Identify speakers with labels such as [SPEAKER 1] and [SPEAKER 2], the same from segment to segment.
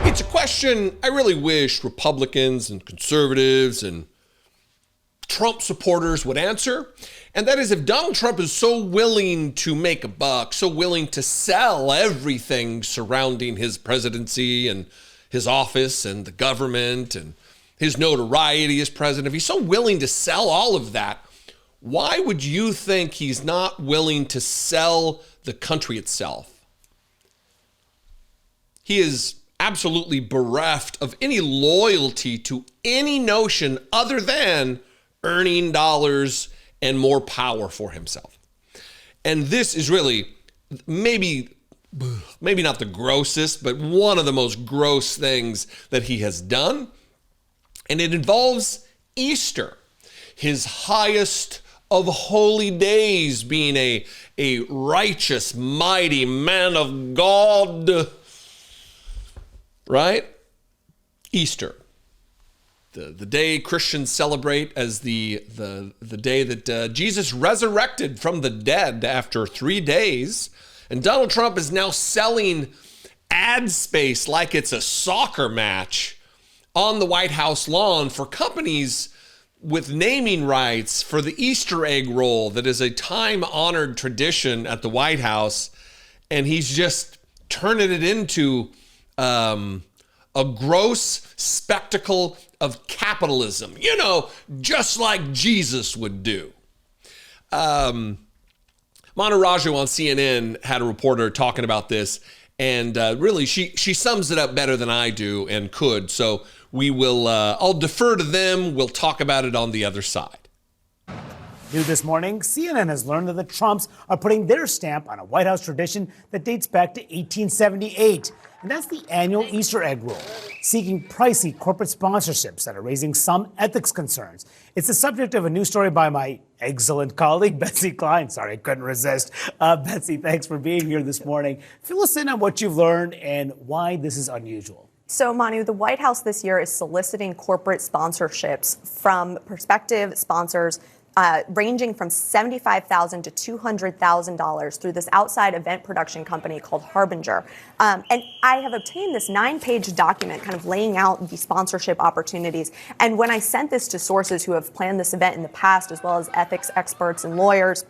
[SPEAKER 1] It's a question I really wish Republicans and conservatives and Trump supporters would answer. And that is, if Donald Trump is so willing to make a buck, so willing to sell everything surrounding his presidency and his office and the government and his notoriety as president, if he's so willing to sell all of that, why would you think he's not willing to sell the country itself? He is absolutely bereft of any loyalty to any notion other than earning dollars and more power for himself. And this is really maybe not the grossest, but one of the most gross things that he has done. And it involves Easter, his highest of holy days, being a righteous, mighty man of God, right? Easter. The day Christians celebrate as the day that Jesus resurrected from the dead after 3 days. And Donald Trump is now selling ad space like it's a soccer match on the White House lawn for companies with naming rights for the Easter egg roll that is a time-honored tradition at the White House. And he's just turning it into a gross spectacle of capitalism, just like Jesus would do. Manu Raju on CNN had a reporter talking about this, and really she sums it up better than I do and could. So I'll defer to them. We'll talk about it on the other side.
[SPEAKER 2] New this morning, CNN has learned that the Trumps are putting their stamp on a White House tradition that dates back to 1878. And that's the annual Easter egg roll, seeking pricey corporate sponsorships that are raising some ethics concerns. It's the subject of a new story by my excellent colleague, Betsy Klein. Sorry, I couldn't resist. Betsy, thanks for being here this morning. Fill us in on what you've learned and why this is unusual.
[SPEAKER 3] So, Manu, the White House this year is soliciting corporate sponsorships from prospective sponsors ranging from $75,000 to $200,000 through this outside event production company called Harbinger. And I have obtained this 9-page document kind of laying out the sponsorship opportunities. And when I sent this to sources who have planned this event in the past, as well as ethics experts and lawyers,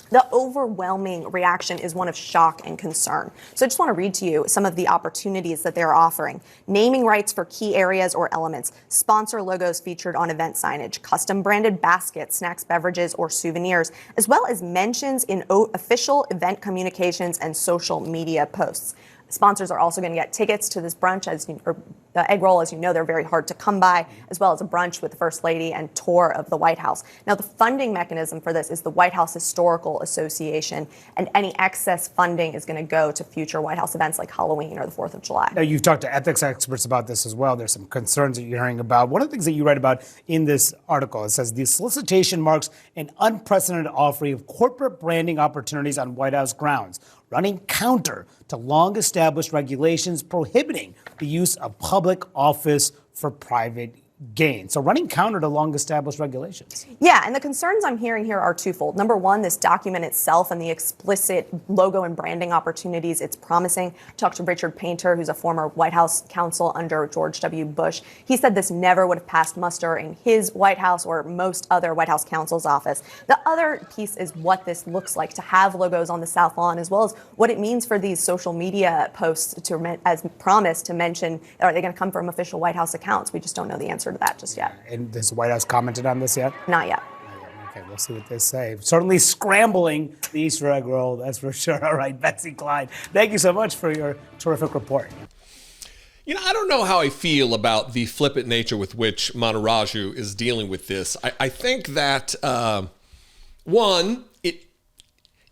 [SPEAKER 3] the overwhelming reaction is one of shock and concern. So I just want to read to you some of the opportunities that they're offering. Naming rights for key areas or elements, sponsor logos featured on event signage, custom branded baskets, snacks, beverages, or souvenirs, as well as mentions in official event communications and social media posts. Sponsors are also going to get tickets to this brunch, or the egg roll. As you know, they're very hard to come by, as well as a brunch with the First Lady and tour of the White House. Now, the funding mechanism for this is the White House Historical Association, and any excess funding is going to go to future White House events like Halloween or the 4th of July.
[SPEAKER 2] Now, you've talked to ethics experts about this as well. There's some concerns that you're hearing about. One of the things that you write about in this article, it says the solicitation marks an unprecedented offering of corporate branding opportunities on White House grounds, running counter to long-established regulations prohibiting the use of public office for private gain. So running counter to long-established regulations.
[SPEAKER 3] Yeah, and the concerns I'm hearing here are twofold. Number one, this document itself and the explicit logo and branding opportunities it's promising. Talked to Richard Painter, who's a former White House counsel under George W. Bush. He said this never would have passed muster in his White House or most other White House counsel's office. The other piece is what this looks like to have logos on the South Lawn, as well as what it means for these social media posts to, as promised, to mention, are they going to come from official White House accounts? We just don't know the answer to that just yet.
[SPEAKER 2] And has the White House commented on this yet?
[SPEAKER 3] Not yet.
[SPEAKER 2] Okay, we'll see what they say. Certainly scrambling the Easter egg roll, that's for sure. All right, Betsy Klein, thank you so much for your terrific report.
[SPEAKER 1] I don't know how I feel about the flippant nature with which Manu Raju is dealing with this. I think that, one, it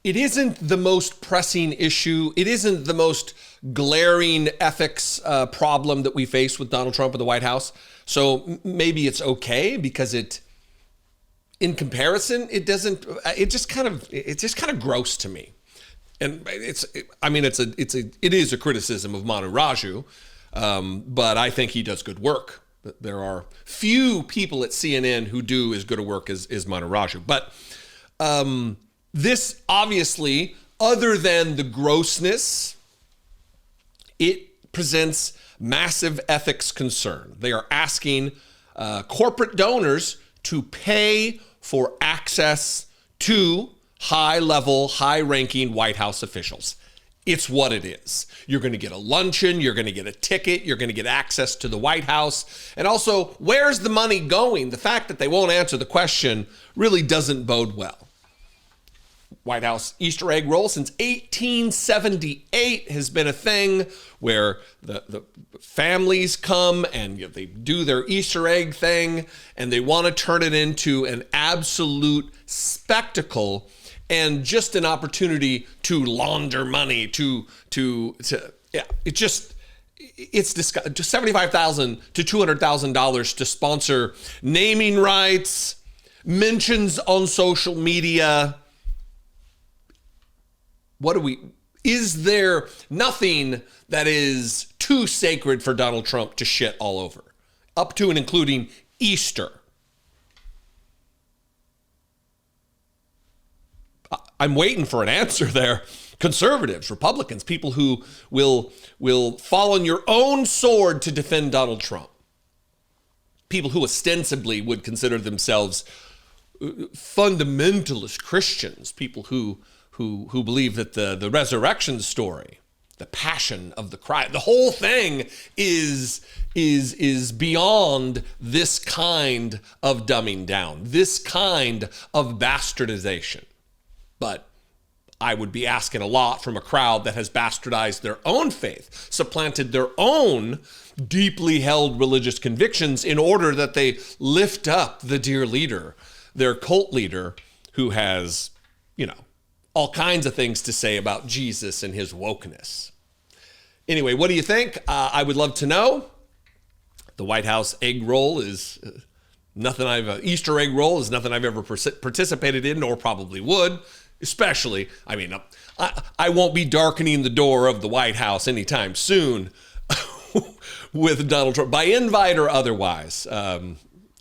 [SPEAKER 1] isn't the most pressing issue. It isn't the most glaring ethics problem that we face with Donald Trump at the White House. So maybe it's okay because in comparison, it just kind of gross to me. And it is a criticism of Manu Raju, but I think he does good work. There are few people at CNN who do as good a work as Manu Raju. But this obviously, other than the grossness, it presents massive ethics concern. They are asking corporate donors to pay for access to high-level, high-ranking White House officials. It's what it is. You're going to get a luncheon, you're going to get a ticket, you're going to get access to the White House. And also, where's the money going? The fact that they won't answer the question really doesn't bode well. White House Easter egg roll since 1878 has been a thing where the families come and they do their Easter egg thing, and they want to turn it into an absolute spectacle and just an opportunity to launder money, it's disgusting. Just $75,000 to $200,000 to sponsor naming rights, mentions on social media. Is there nothing that is too sacred for Donald Trump to shit all over, up to and including Easter? I'm waiting for an answer there. Conservatives, Republicans, people who will fall on your own sword to defend Donald Trump. People who ostensibly would consider themselves fundamentalist Christians, people who believe that the resurrection story, the passion of the Christ, the whole thing is beyond this kind of dumbing down, this kind of bastardization. But I would be asking a lot from a crowd that has bastardized their own faith, supplanted their own deeply held religious convictions in order that they lift up the dear leader, their cult leader, who has, all kinds of things to say about Jesus and his wokeness. Anyway, what do you think? I would love to know. The White House egg roll is Easter egg roll is nothing I've ever participated in, or probably would. Especially, I won't be darkening the door of the White House anytime soon with Donald Trump, by invite or otherwise.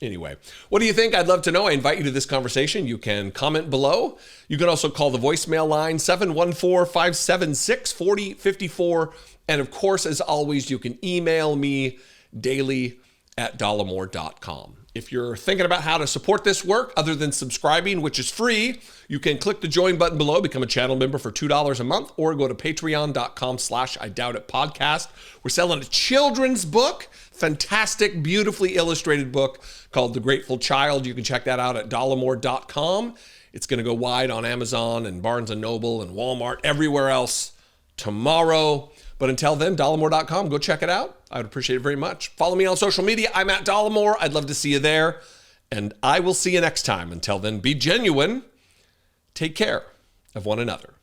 [SPEAKER 1] Anyway, what do you think? I'd love to know. I invite you to this conversation. You can comment below. You can also call the voicemail line 714-576-4054. And of course, as always, you can email me daily at dollemore.com. If you're thinking about how to support this work other than subscribing, which is free, you can click the join button below, become a channel member for $2 a month, or go to patreon.com/IDoubtIt podcast. We're selling a children's book, fantastic, beautifully illustrated book called The Grateful Child. You can check that out at dollemore.com. It's going to go wide on Amazon and Barnes & Noble and Walmart, everywhere else tomorrow. But until then, dollemore.com, go check it out. I would appreciate it very much. Follow me on social media. I'm at Dollemore. I'd love to see you there. And I will see you next time. Until then, be genuine. Take care of one another.